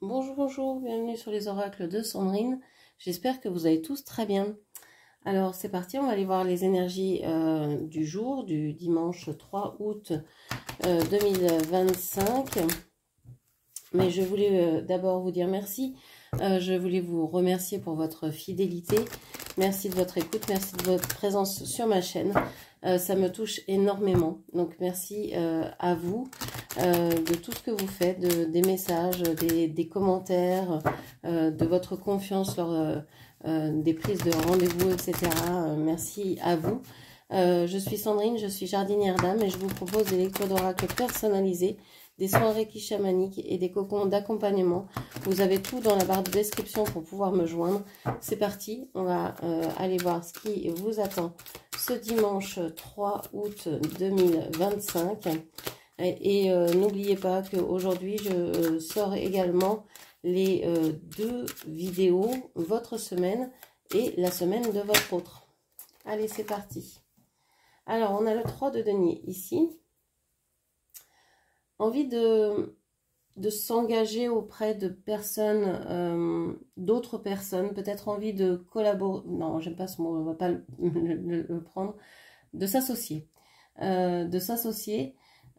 Bonjour, bonjour, bienvenue sur les oracles de Sandrine. J'espère que vous allez tous très bien. Alors c'est parti, on va aller voir les énergies du jour, du dimanche 3 août 2025. Mais je voulais d'abord vous dire merci. Je voulais vous remercier pour votre fidélité. Merci de votre écoute, merci de votre présence sur ma chaîne. Ça me touche énormément. Donc merci à vous de tout ce que vous faites, des messages, des commentaires, de votre confiance lors des prises de rendez-vous, etc. Merci à vous. Je suis Sandrine, je suis jardinière d'âme et je vous propose des lectures d'oracle personnalisées, des soins Reiki chamaniques et des cocons d'accompagnement. Vous avez tout dans la barre de description pour pouvoir me joindre. C'est parti, on va aller voir ce qui vous attend ce dimanche 3 août 2025. Et n'oubliez pas qu'aujourd'hui, je sors également les deux vidéos, votre semaine et la semaine de votre autre. Allez, c'est parti. Alors, on a le 3 de denier ici. Envie de s'engager auprès de personnes, d'autres personnes, peut-être envie de collaborer, non, j'aime pas ce mot, on va pas le prendre, de s'associer,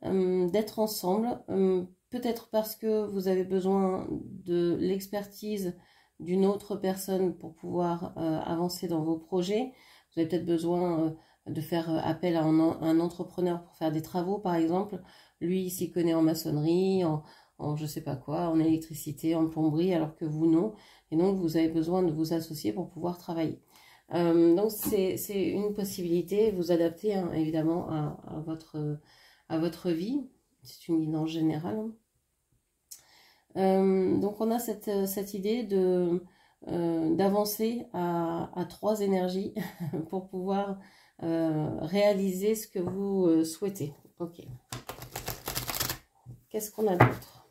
d'être ensemble, peut-être parce que vous avez besoin de l'expertise d'une autre personne pour pouvoir avancer dans vos projets. Vous avez peut-être besoin de faire appel à un entrepreneur pour faire des travaux, par exemple. Lui, il s'y connaît en maçonnerie, en je sais pas quoi, en électricité, en plomberie, alors que vous, non. Et donc, vous avez besoin de vous associer pour pouvoir travailler. Donc, c'est une possibilité, vous adapter hein, évidemment à votre vie. C'est une guidance générale. Donc, on a cette idée d'avancer à 3 énergies pour pouvoir réaliser ce que vous souhaitez. Ok. Qu'est-ce qu'on a d'autre?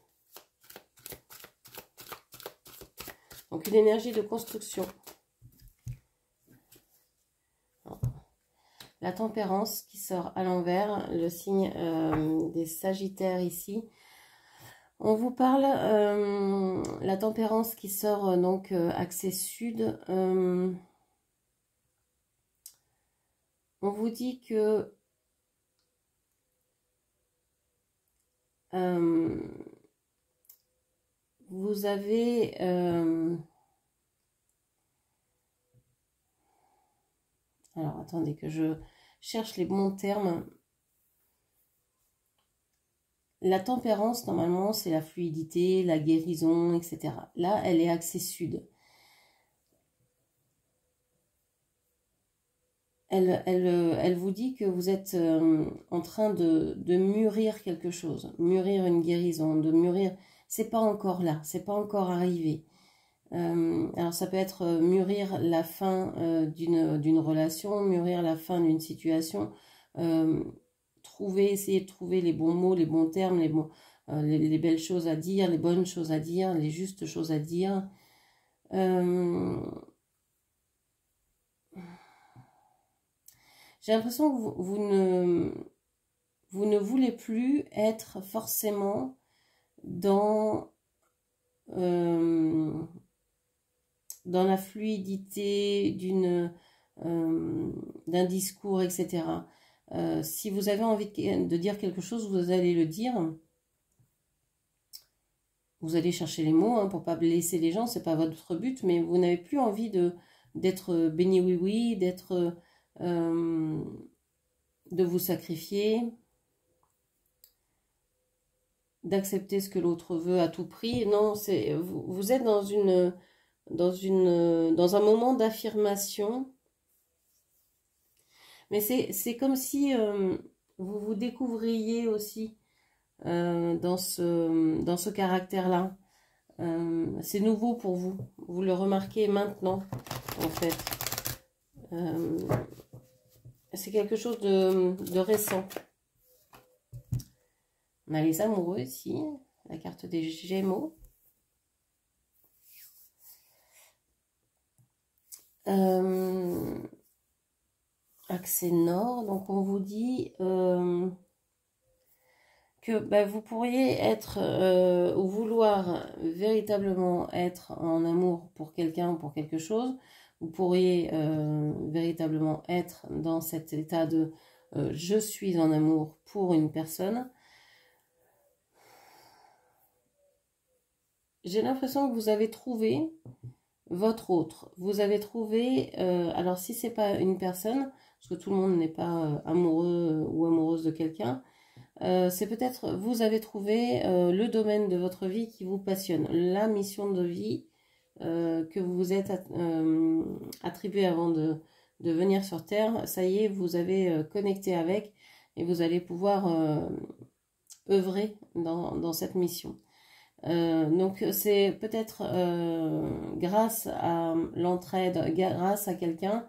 Donc, une énergie de construction. La tempérance qui sort à l'envers, le signe des Sagittaires ici. On vous parle, la tempérance qui sort donc axe sud. On vous dit que vous avez alors attendez que je cherche les bons termes. La tempérance normalement c'est la fluidité, la guérison, etc. Là elle est axée sud. Elle vous dit que vous êtes en train de mûrir quelque chose, mûrir une guérison, de mûrir. C'est pas encore là, c'est pas encore arrivé. Alors ça peut être mûrir la fin d'une relation, mûrir la fin d'une situation, essayer de trouver les bons mots, les bons termes, les belles choses à dire, les bonnes choses à dire, les justes choses à dire. J'ai l'impression que vous ne voulez plus être forcément dans la fluidité d'un discours, etc. Si vous avez envie de dire quelque chose, vous allez le dire. Vous allez chercher les mots hein, pour ne pas blesser les gens, c'est pas votre but, mais vous n'avez plus envie d'être béni oui-oui, de vous sacrifier, d'accepter ce que l'autre veut à tout prix. Non, vous êtes dans un moment d'affirmation, mais c'est comme si vous vous découvriez aussi dans ce caractère-là. C'est nouveau pour vous. Vous le remarquez maintenant, en fait. C'est quelque chose de récent. On a les amoureux ici, la carte des Gémeaux. Axe nord, donc on vous dit que vous pourriez être ou vouloir véritablement être en amour pour quelqu'un ou pour quelque chose. Vous pourriez véritablement être dans cet état de je suis en amour pour une personne. J'ai l'impression que vous avez trouvé votre autre. Vous avez trouvé, alors si c'est pas une personne, parce que tout le monde n'est pas amoureux ou amoureuse de quelqu'un, c'est peut-être vous avez trouvé le domaine de votre vie qui vous passionne, la mission de vie que vous vous êtes attribuée avant de venir sur Terre. Ça y est, vous avez connecté avec et vous allez pouvoir œuvrer dans cette mission. Donc c'est peut-être grâce à l'entraide, grâce à quelqu'un,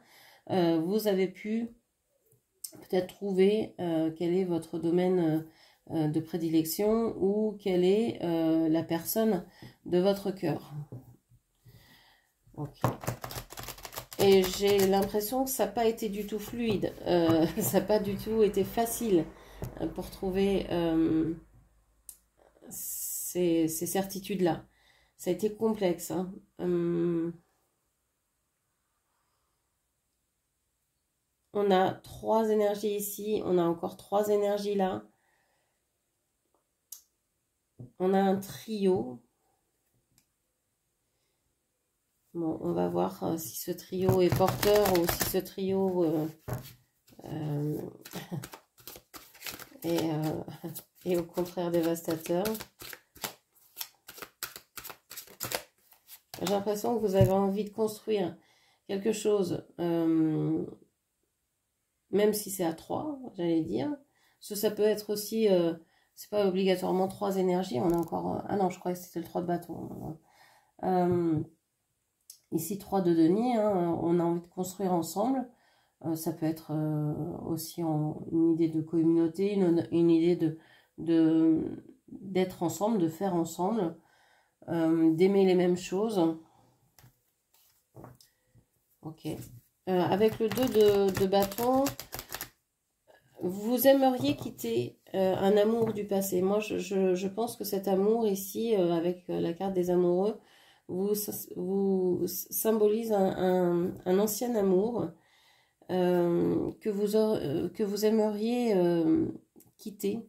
vous avez pu peut-être trouver quel est votre domaine de prédilection ou quelle est la personne de votre cœur. Okay. Et j'ai l'impression que ça n'a pas été du tout fluide, ça n'a pas du tout été facile pour trouver ces certitudes-là. Ça a été complexe. Hein. On a 3 énergies ici, on a encore 3 énergies là. On a un trio. Bon, on va voir si ce trio est porteur ou si ce trio est au contraire dévastateur. J'ai l'impression que vous avez envie de construire quelque chose, même si c'est à 3, j'allais dire. Parce que ça peut être aussi, c'est pas obligatoirement 3 énergies, on a encore... ah non, je croyais que c'était le 3 de bâton. Ici, 3 de denier, hein, on a envie de construire ensemble. Ça peut être aussi une idée de communauté, une idée d'être ensemble, de faire ensemble. D'aimer les mêmes choses. Ok. Avec le 2 de bâton, vous aimeriez quitter un amour du passé. Moi, je pense que cet amour ici, avec la carte des amoureux, vous symbolise un ancien amour que vous aimeriez quitter,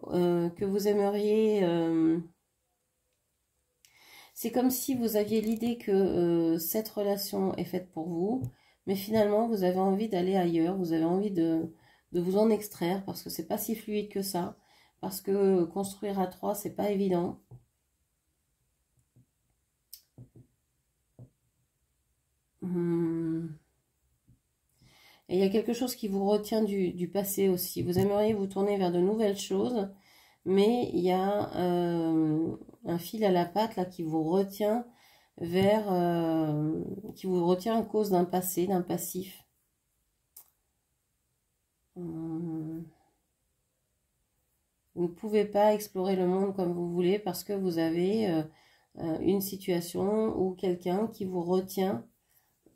que vous aimeriez... c'est comme si vous aviez l'idée que cette relation est faite pour vous, mais finalement vous avez envie d'aller ailleurs, vous avez envie de vous en extraire parce que c'est pas si fluide que ça, parce que construire à 3 c'est pas évident. Et il y a quelque chose qui vous retient du passé aussi. Vous aimeriez vous tourner vers de nouvelles choses, mais il y a un fil à la patte là qui vous retient vers qui vous retient à cause d'un passé, d'un passif. Vous ne pouvez pas explorer le monde comme vous voulez parce que vous avez une situation ou quelqu'un qui vous retient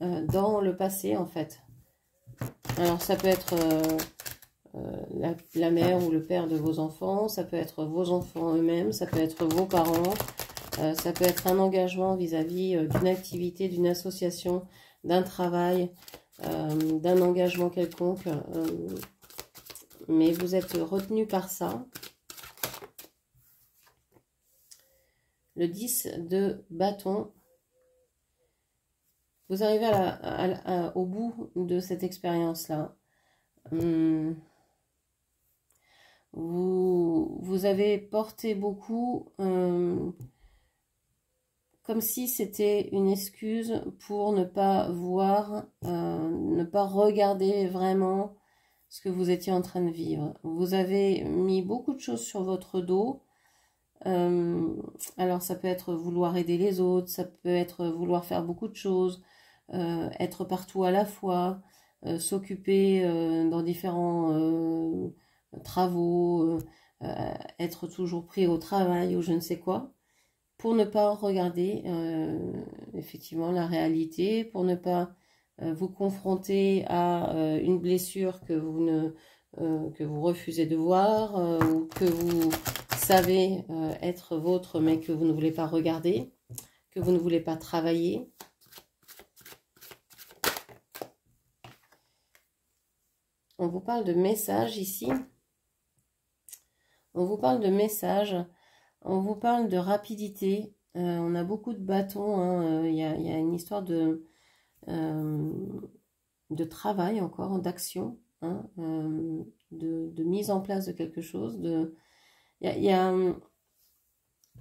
dans le passé en fait. Alors ça peut être la mère ou le père de vos enfants, ça peut être vos enfants eux-mêmes, ça peut être vos parents, ça peut être un engagement vis-à-vis d'une activité, d'une association, d'un travail, d'un engagement quelconque, mais vous êtes retenu par ça. Le 10 de bâton, vous arrivez au bout de cette expérience-là. Vous avez porté beaucoup, comme si c'était une excuse pour ne pas voir, ne pas regarder vraiment ce que vous étiez en train de vivre. Vous avez mis beaucoup de choses sur votre dos. Alors ça peut être vouloir aider les autres, ça peut être vouloir faire beaucoup de choses, être partout à la fois, s'occuper dans différents travaux, être toujours pris au travail ou je ne sais quoi, pour ne pas regarder effectivement la réalité, pour ne pas vous confronter à une blessure que vous que vous refusez de voir, ou que vous savez être vôtre, mais que vous ne voulez pas regarder, que vous ne voulez pas travailler. On vous parle de messages ici. On vous parle de messages. On vous parle de rapidité. On a beaucoup de bâtons. Hein. Il y a une histoire de travail encore, d'action, hein, de mise en place de quelque chose.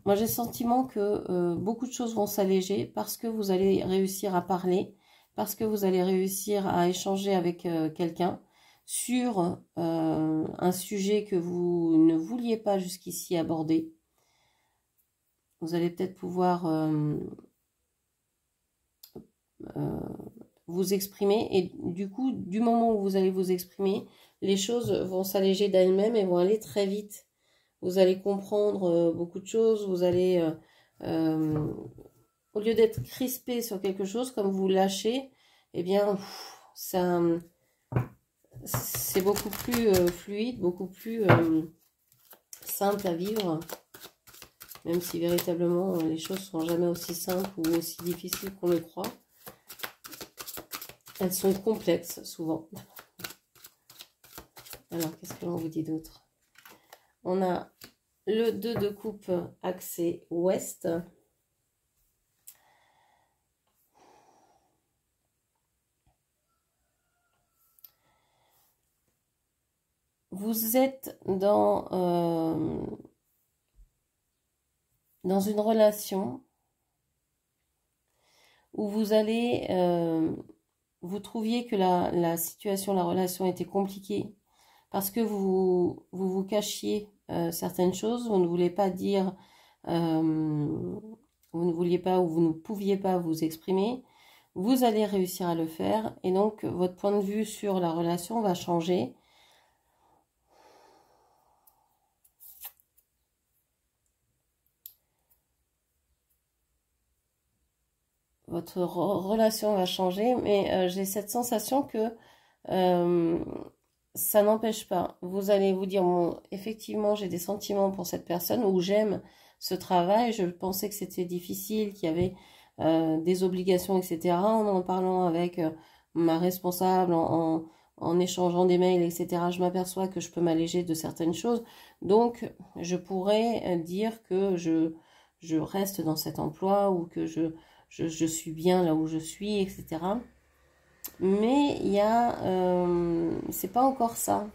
Moi, j'ai le sentiment que beaucoup de choses vont s'alléger parce que vous allez réussir à parler, parce que vous allez réussir à échanger avec quelqu'un sur un sujet que vous ne vouliez pas jusqu'ici aborder. Vous allez peut-être pouvoir vous exprimer, et du coup, du moment où vous allez vous exprimer, les choses vont s'alléger d'elles-mêmes et vont aller très vite. Vous allez comprendre beaucoup de choses, vous allez, au lieu d'être crispé sur quelque chose, comme vous lâchez, eh bien, ça, c'est beaucoup plus fluide, beaucoup plus simple à vivre, même si véritablement les choses ne sont jamais aussi simples ou aussi difficiles qu'on le croit. Elles sont complexes, souvent. Alors, qu'est-ce que l'on vous dit d'autre? On a le 2 de coupe axé ouest. Vous êtes dans une relation où vous allez... vous trouviez que la situation, la relation était compliquée parce que vous cachiez certaines choses, vous ne voulez pas dire, vous ne vouliez pas ou vous ne pouviez pas vous exprimer. Vous allez réussir à le faire et donc votre point de vue sur la relation va changer. Votre relation va changer, mais j'ai cette sensation que ça n'empêche pas. Vous allez vous dire, bon, effectivement, j'ai des sentiments pour cette personne, ou j'aime ce travail, je pensais que c'était difficile, qu'il y avait des obligations, etc. En parlant avec ma responsable, en échangeant des mails, etc., je m'aperçois que je peux m'alléger de certaines choses. Donc, je pourrais dire que je reste dans cet emploi, ou que je suis bien là où je suis, etc. Mais il y a, c'est pas encore ça.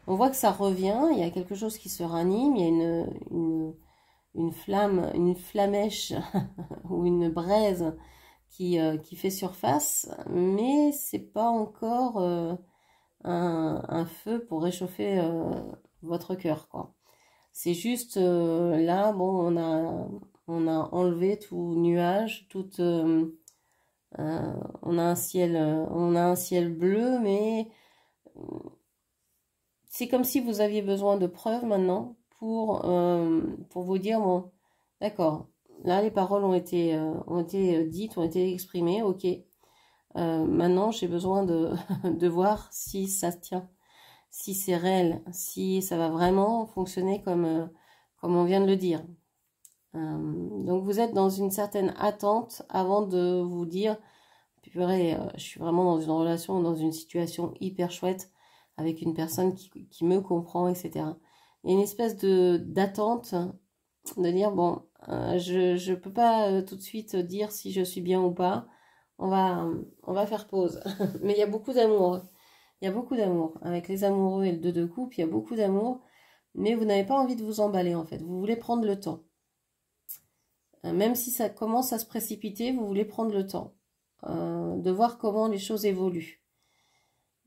On voit que ça revient, il y a quelque chose qui se ranime, il y a une flamme, une flamèche ou une braise qui fait surface, mais c'est pas encore un feu pour réchauffer votre cœur, quoi. C'est juste là, bon, on a enlevé tout nuage, toute on a un ciel bleu, mais c'est comme si vous aviez besoin de preuves maintenant pour vous dire, bon, d'accord, là les paroles ont été dites, ont été exprimées, ok. Maintenant j'ai besoin de voir si ça tient, si c'est réel, si ça va vraiment fonctionner comme on vient de le dire. Donc vous êtes dans une certaine attente avant de vous dire, purée, je suis vraiment dans une relation, dans une situation hyper chouette avec une personne qui me comprend, etc. Il y a une espèce d'attente, de dire, bon, je peux pas tout de suite dire si je suis bien ou pas, on va faire pause. Mais il y a beaucoup d'amour, il y a beaucoup d'amour. Avec les amoureux et le 2 de coupe, il y a beaucoup d'amour, mais vous n'avez pas envie de vous emballer, en fait. Vous voulez prendre le temps. Même si ça commence à se précipiter, vous voulez prendre le temps de voir comment les choses évoluent.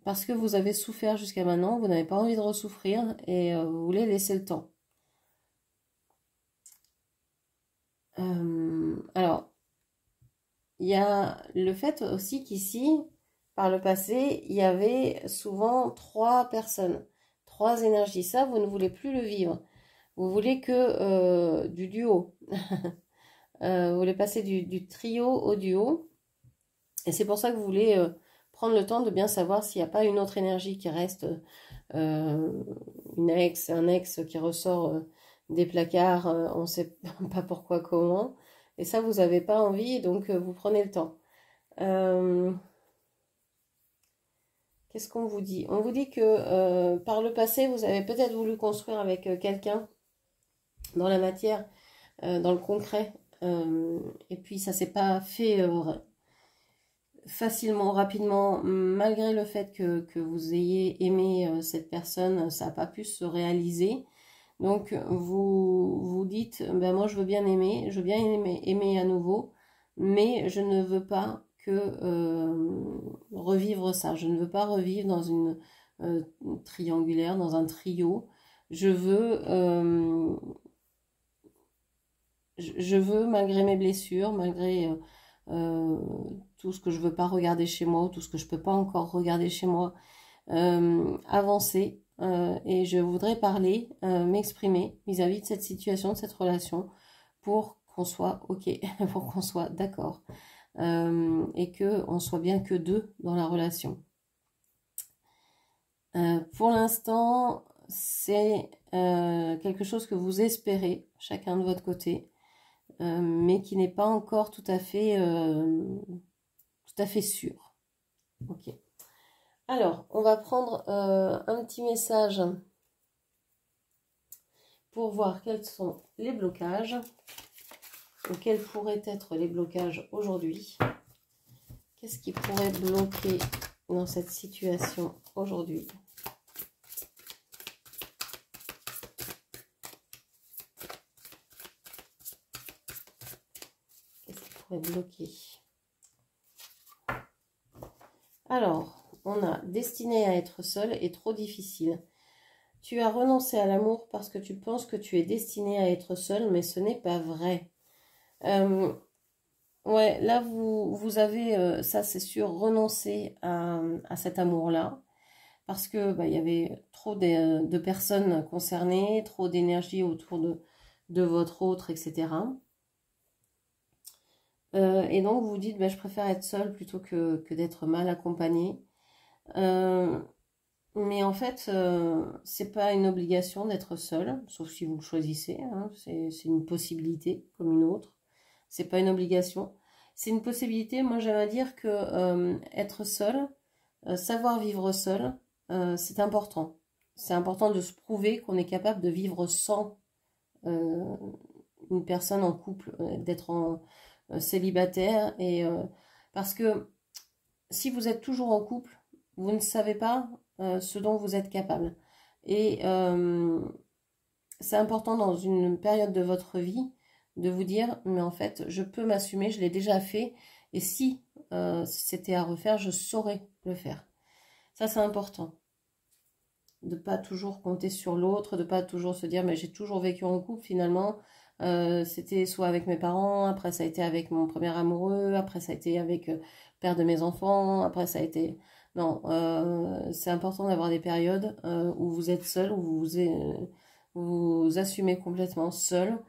Parce que vous avez souffert jusqu'à maintenant, vous n'avez pas envie de ressouffrir et vous voulez laisser le temps. Alors, il y a le fait aussi qu'ici, par le passé, il y avait souvent 3 personnes, 3 énergies. Ça, vous ne voulez plus le vivre. Vous voulez que du duo. Vous voulez passer du trio au duo. Et c'est pour ça que vous voulez prendre le temps de bien savoir s'il n'y a pas une autre énergie qui reste une ex, un ex qui ressort des placards, on ne sait pas pourquoi, comment. Et ça, vous n'avez pas envie, donc vous prenez le temps. Qu'est-ce qu'on vous dit? On vous dit que par le passé, vous avez peut-être voulu construire avec quelqu'un dans la matière, dans le concret. Et puis ça s'est pas fait facilement, rapidement, malgré le fait que vous ayez aimé cette personne, ça n'a pas pu se réaliser. Donc vous dites, ben moi je veux bien aimer, je veux bien aimer à nouveau, mais je ne veux pas que revivre ça. Je ne veux pas revivre dans une triangulaire, dans un trio. Je veux, malgré mes blessures, malgré tout ce que je ne veux pas regarder chez moi, tout ce que je ne peux pas encore regarder chez moi, avancer. Et je voudrais parler, m'exprimer vis-à-vis de cette situation, de cette relation, pour qu'on soit OK, pour qu'on soit d'accord. Et qu'on soit bien que deux dans la relation. Pour l'instant, c'est quelque chose que vous espérez, chacun de votre côté, mais qui n'est pas encore tout à fait sûr. Ok. Alors, on va prendre un petit message pour voir quels sont les blocages, ou quels pourraient être les blocages aujourd'hui. Qu'est-ce qui pourrait bloquer dans cette situation aujourd'hui? Qu'est-ce qui pourrait bloquer? Alors, on a destiné à être seul et trop difficile. Tu as renoncé à l'amour parce que tu penses que tu es destiné à être seul, mais ce n'est pas vrai. Ouais, là, vous avez, ça c'est sûr, renoncé à cet amour-là. Parce que il y avait trop de personnes concernées, trop d'énergie autour de votre autre, etc. Et donc, vous vous dites, je préfère être seule plutôt que d'être mal accompagnée. Mais en fait, c'est pas une obligation d'être seul, sauf si vous le choisissez. Hein, c'est une possibilité comme une autre. C'est pas une obligation. C'est une possibilité. Moi, j'aime à dire que être seul, savoir vivre seul, c'est important. C'est important de se prouver qu'on est capable de vivre sans une personne en couple, d'être célibataire. Et parce que si vous êtes toujours en couple, vous ne savez pas ce dont vous êtes capable. Et c'est important dans une période de votre vie de vous dire, mais en fait, je peux m'assumer, je l'ai déjà fait. Et si c'était à refaire, je saurais le faire. Ça, c'est important. De pas toujours compter sur l'autre, de pas toujours se dire, mais j'ai toujours vécu en couple finalement. C'était soit avec mes parents, après ça a été avec mon premier amoureux, après ça a été avec le père de mes enfants, après ça a été... Non, c'est important d'avoir des périodes où vous êtes seul, où vous assumez complètement seul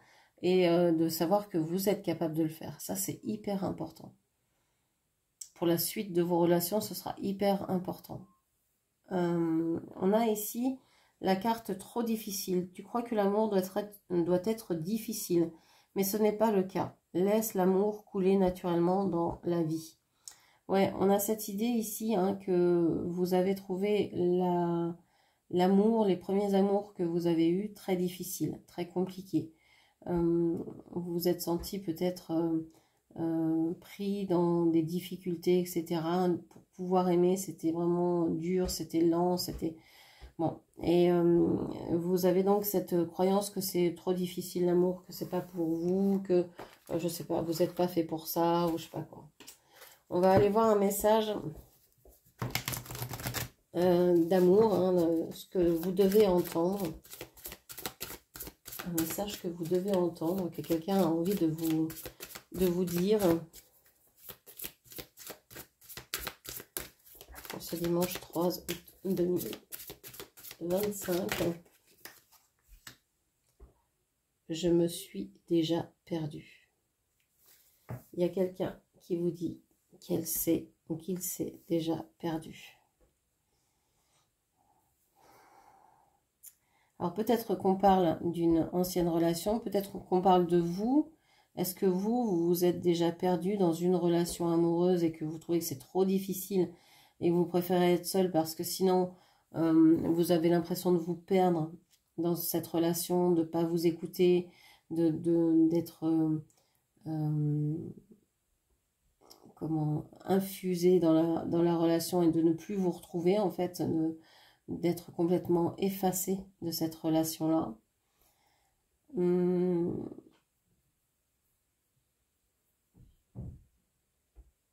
et de savoir que vous êtes capable de le faire. Ça, c'est hyper important. Pour la suite de vos relations, ce sera hyper important. On a ici la carte trop difficile. Tu crois que l'amour doit être difficile, mais ce n'est pas le cas. Laisse l'amour couler naturellement dans la vie. Ouais, on a cette idée ici que vous avez trouvé l'amour, les premiers amours que vous avez eus, très difficiles, très compliqués. Vous vous êtes senti peut-être pris dans des difficultés, etc. Pour pouvoir aimer, c'était vraiment dur, c'était lent, c'était... Bon, et vous avez donc cette croyance que c'est trop difficile l'amour, que c'est pas pour vous, que, je sais pas, vous n'êtes pas fait pour ça, ou je sais pas quoi. On va aller voir un message d'amour, ce que vous devez entendre. Un message que vous devez entendre, que quelqu'un a envie de vous dire pour ce dimanche 3 août 2025. Je me suis déjà perdue. Il y a quelqu'un qui vous dit qu'elle sait ou qu'il s'est déjà perdu. Alors peut-être qu'on parle d'une ancienne relation, peut-être qu'on parle de vous. Est-ce que vous vous êtes déjà perdu dans une relation amoureuse et que vous trouvez que c'est trop difficile et que vous préférez être seul parce que sinon vous avez l'impression de vous perdre dans cette relation, de ne pas vous écouter, d'être comment infusé dans la relation et de ne plus vous retrouver en fait, d'être complètement effacé de cette relation-là.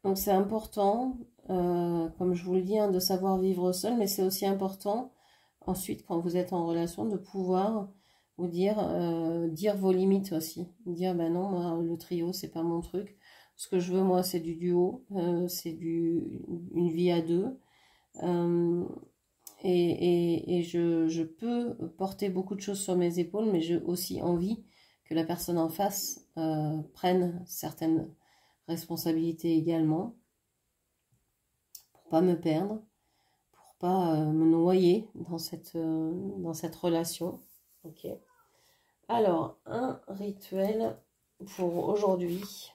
Donc c'est important, comme je vous le dis, hein, de savoir vivre seul, mais c'est aussi important ensuite quand vous êtes en relation de pouvoir vous dire, dire vos limites aussi. Dire ben non, moi, le trio c'est pas mon truc. Ce que je veux moi c'est du duo, c'est une vie à deux. Et je peux porter beaucoup de choses sur mes épaules, mais j'ai aussi envie que la personne en face prenne certaines responsabilités également, pour pas me perdre, pour pas me noyer dans cette relation. Ok. Alors, un rituel pour aujourd'hui.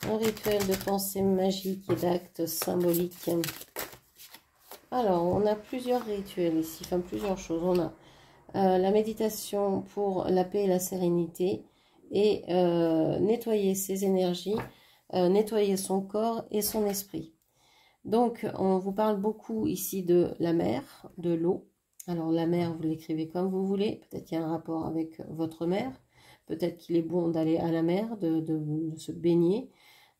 Un rituel de pensée magique et d'actes symboliques. Alors, on a plusieurs rituels ici, enfin plusieurs choses. On a la méditation pour la paix et la sérénité et nettoyer ses énergies, nettoyer son corps et son esprit. Donc, on vous parle beaucoup ici de la mer, de l'eau. Alors, la mer, vous l'écrivez comme vous voulez. Peut-être qu'il y a un rapport avec votre mère. Peut-être qu'il est bon d'aller à la mer, de se baigner,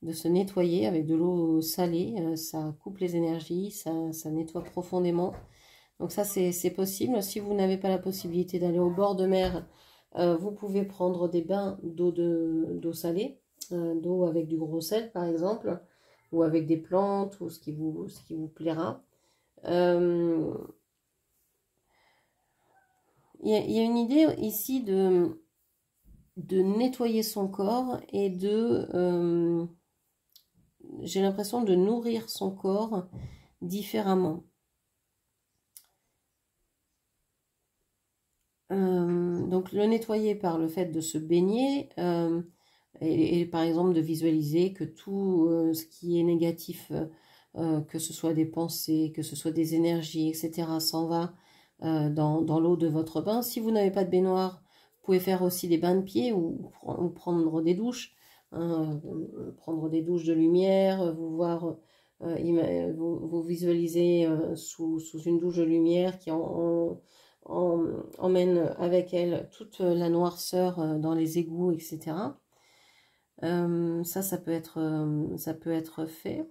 de se nettoyer avec de l'eau salée. Ça coupe les énergies, ça nettoie profondément. Donc ça, c'est possible. Si vous n'avez pas la possibilité d'aller au bord de mer, vous pouvez prendre des bains d'eau salée, d'eau avec du gros sel par exemple, ou avec des plantes, ou ce qui vous plaira. Il y a une idée ici de nettoyer son corps et j'ai l'impression de nourrir son corps différemment. Donc le nettoyer par le fait de se baigner et par exemple de visualiser que tout ce qui est négatif, que ce soit des pensées, que ce soit des énergies, etc., s'en va dans l'eau de votre bain. Si vous n'avez pas de baignoire, vous pouvez faire aussi des bains de pieds ou prendre des douches, hein, prendre des douches de lumière, vous visualisez sous une douche de lumière qui emmène avec elle toute la noirceur dans les égouts, etc. Ça peut être fait.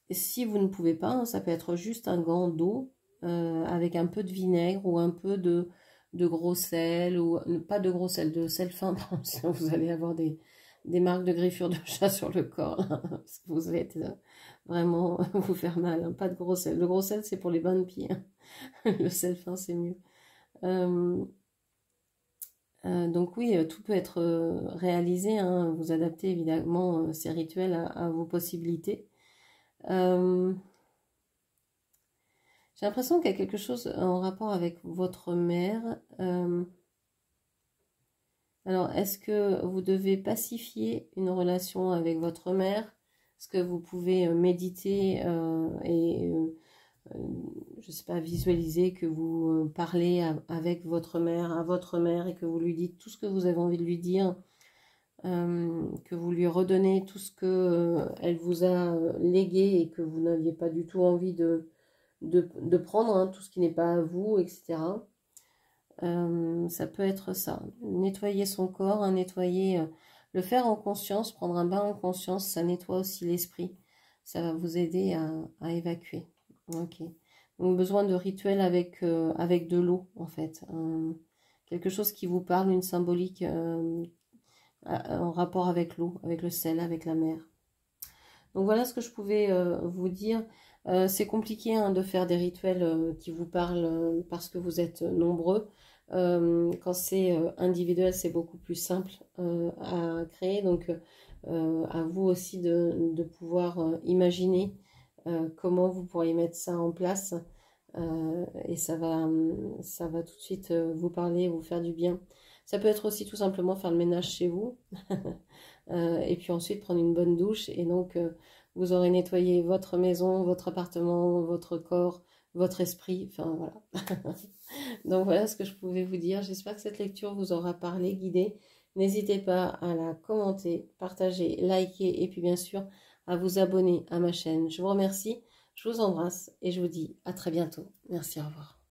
Si vous ne pouvez pas, ça peut être juste un gant d'eau avec un peu de vinaigre ou un peu de gros sel, ou pas de gros sel, de sel fin, sinon vous allez avoir des marques de griffures de chat sur le corps, là, parce que vous allez vraiment vous faire mal, hein. Pas de gros sel. Le gros sel, c'est pour les bains de pieds, hein. Le sel fin, c'est mieux. Donc oui, tout peut être réalisé, hein. Vous adaptez évidemment ces rituels à vos possibilités. J'ai l'impression qu'il y a quelque chose en rapport avec votre mère. Alors, est-ce que vous devez pacifier une relation avec votre mère? Est-ce que vous pouvez méditer et, je ne sais pas, visualiser que vous parlez avec votre mère, à votre mère, et que vous lui dites tout ce que vous avez envie de lui dire, que vous lui redonnez tout ce que elle vous a légué et que vous n'aviez pas du tout envie de prendre, hein, tout ce qui n'est pas à vous, etc. Ça peut être ça. Nettoyer son corps, hein, le faire en conscience, prendre un bain en conscience, ça nettoie aussi l'esprit. Ça va vous aider à évacuer. Ok. Donc besoin de rituel avec de l'eau, en fait. Quelque chose qui vous parle, une symbolique en rapport avec l'eau, avec le sel, avec la mer. Donc voilà ce que je pouvais vous dire. C'est compliqué, hein, de faire des rituels qui vous parlent parce que vous êtes nombreux. Quand c'est individuel, c'est beaucoup plus simple à créer. Donc à vous aussi de pouvoir imaginer comment vous pourriez mettre ça en place. Et ça va tout de suite vous parler, vous faire du bien. Ça peut être aussi tout simplement faire le ménage chez vous. Et puis ensuite prendre une bonne douche. Et donc, vous aurez nettoyé votre maison, votre appartement, votre corps, votre esprit. Enfin, voilà. Donc, voilà ce que je pouvais vous dire. J'espère que cette lecture vous aura parlé, guidé. N'hésitez pas à la commenter, partager, liker et puis bien sûr à vous abonner à ma chaîne. Je vous remercie, je vous embrasse et je vous dis à très bientôt. Merci, au revoir.